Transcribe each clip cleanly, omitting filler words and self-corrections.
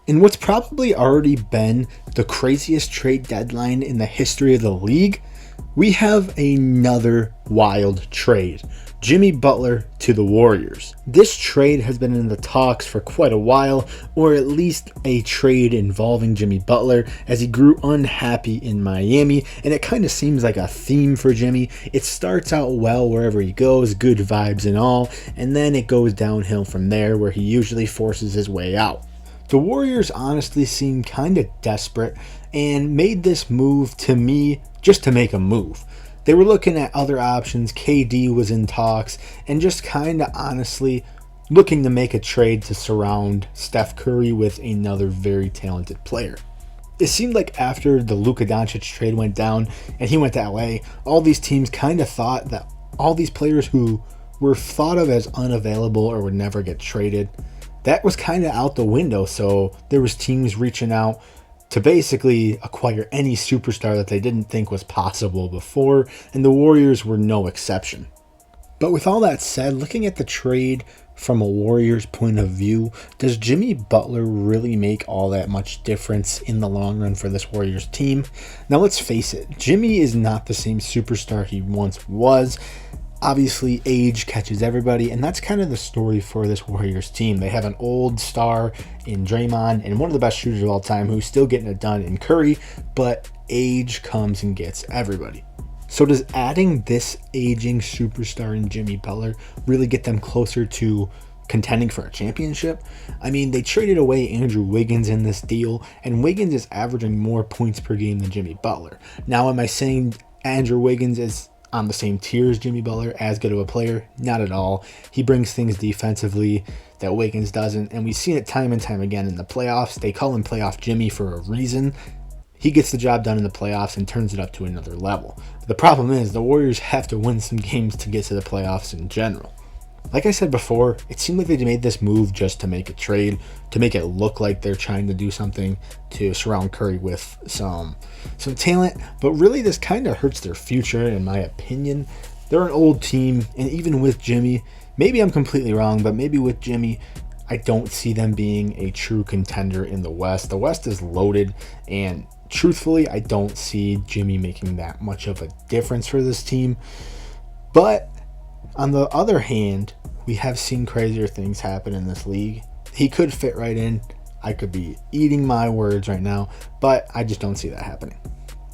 In what's probably already been the craziest trade deadline in the history of the league, we have another wild trade. Jimmy Butler to the Warriors. This trade has been in the talks for quite a while, or at least a trade involving Jimmy Butler as he grew unhappy in Miami, and it kind of seems like a theme for Jimmy. It starts out well wherever he goes, good vibes and all, and then it goes downhill from there where he usually forces his way out. The Warriors honestly seem kind of desperate and made this move to me just to make a move. They were looking at other options, KD was in talks, and just kind of honestly looking to make a trade to surround Steph Curry with another very talented player. It seemed like after the Luka Doncic trade went down and he went to LA, all these teams kind of thought that all these players who were thought of as unavailable or would never get traded, that was kind of out the window. So there was teams reaching out to basically acquire any superstar that they didn't think was possible before, and the Warriors were no exception. But with all that said, looking at the trade from a Warriors point of view, does Jimmy Butler really make all that much difference in the long run for this Warriors team? Now let's face it, Jimmy is not the same superstar he once was. Obviously, age catches everybody, and that's kind of the story for this Warriors team. They have an old star in Draymond and one of the best shooters of all time who's still getting it done in Curry, but age comes and gets everybody. So does adding this aging superstar in Jimmy Butler really get them closer to contending for a championship? I mean, they traded away Andrew Wiggins in this deal, and Wiggins is averaging more points per game than Jimmy Butler. Now, am I saying Andrew Wiggins is on the same tier as Jimmy Butler, as good of a player? Not at all. He brings things defensively that Wiggins doesn't, and we've seen it time and time again in the playoffs. They call him Playoff Jimmy for a reason. He gets the job done in the playoffs and turns it up to another level. The problem is the Warriors have to win some games to get to the playoffs in general. Like I said before, it seemed like they made this move just to make a trade, to make it look like they're trying to do something to surround Curry with some talent, but really this kind of hurts their future in my opinion. They're an old team, and even with Jimmy, maybe I'm completely wrong, but maybe with Jimmy, I don't see them being a true contender in the West. The West is loaded, and truthfully, I don't see Jimmy making that much of a difference for this team. But on the other hand, we have seen crazier things happen in this league. He could fit right in. I could be eating my words right now, but I just don't see that happening.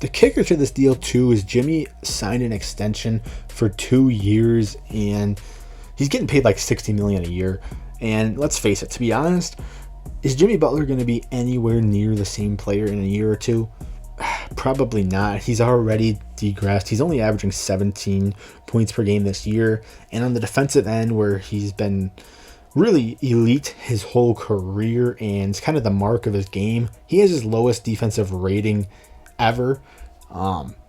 The kicker to this deal too is Jimmy signed an extension for 2 years, and he's getting paid like $60 million a year. And let's face it, to be honest, is Jimmy Butler going to be anywhere near the same player in a year or two? Probably not. He's already degressed. He's only averaging 17 points per game this year. And on the defensive end, where he's been really elite his whole career and it's kind of the mark of his game, he has his lowest defensive rating ever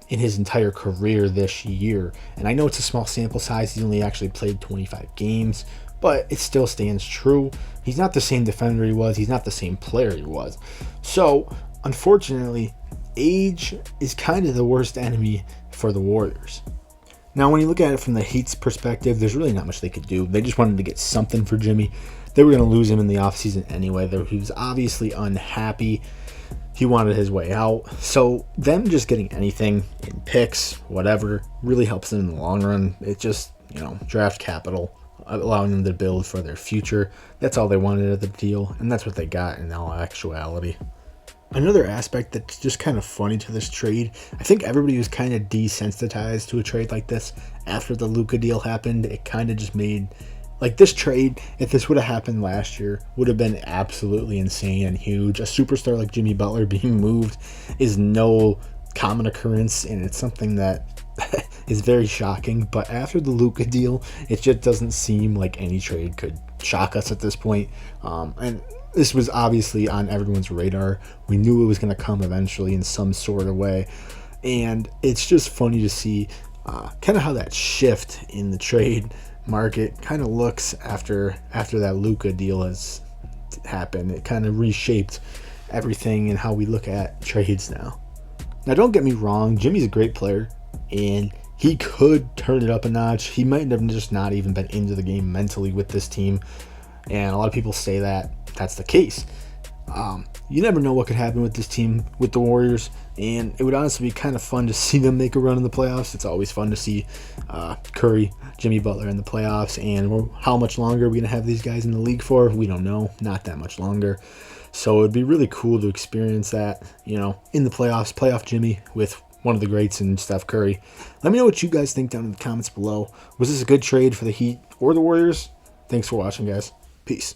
in his entire career this year. And I know it's a small sample size. He's only actually played 25 games, but it still stands true. He's not the same defender he was. He's not the same player he was. So, unfortunately, age is kind of the worst enemy for the Warriors. Now, when you look at it from the Heat's perspective, there's really not much they could do. They just wanted to get something for Jimmy. They were going to lose him in the offseason anyway. He was obviously unhappy. He wanted his way out. So them just getting anything in picks, whatever, really helps them in the long run. It just, draft capital, allowing them to build for their future. That's all they wanted at the deal, and that's what they got in all actuality. Another aspect that's just kind of funny to this trade, I think everybody was kind of desensitized to a trade like this after the Luka deal happened. It kind of just made, like, this trade, if this would have happened last year, would have been absolutely insane and huge. A superstar like Jimmy Butler being moved is no common occurrence, and it's something that is very shocking. But after the Luka deal, it just doesn't seem like any trade could shock us at this point. And this was obviously on everyone's radar. We knew it was going to come eventually in some sort of way. And it's just funny to see kind of how that shift in the trade market kind of looks after that Luka deal has happened. It kind of reshaped everything and how we look at trades now. Now, don't get me wrong. Jimmy's a great player, and he could turn it up a notch. He might have just not even been into the game mentally with this team. And a lot of people say that that's the case. you never know what could happen with this team, with the Warriors, and it would honestly be kind of fun to see them make a run in the playoffs. It's always fun to see Curry, Jimmy Butler in the playoffs, and how much longer are we going to have these guys in the league for? We don't know. Not that much longer. So it would be really cool to experience that, in the playoffs, playoff Jimmy with one of the greats in Steph Curry. Let me know what you guys think down in the comments below. Was this a good trade for the Heat or the Warriors? Thanks for watching, guys. Peace.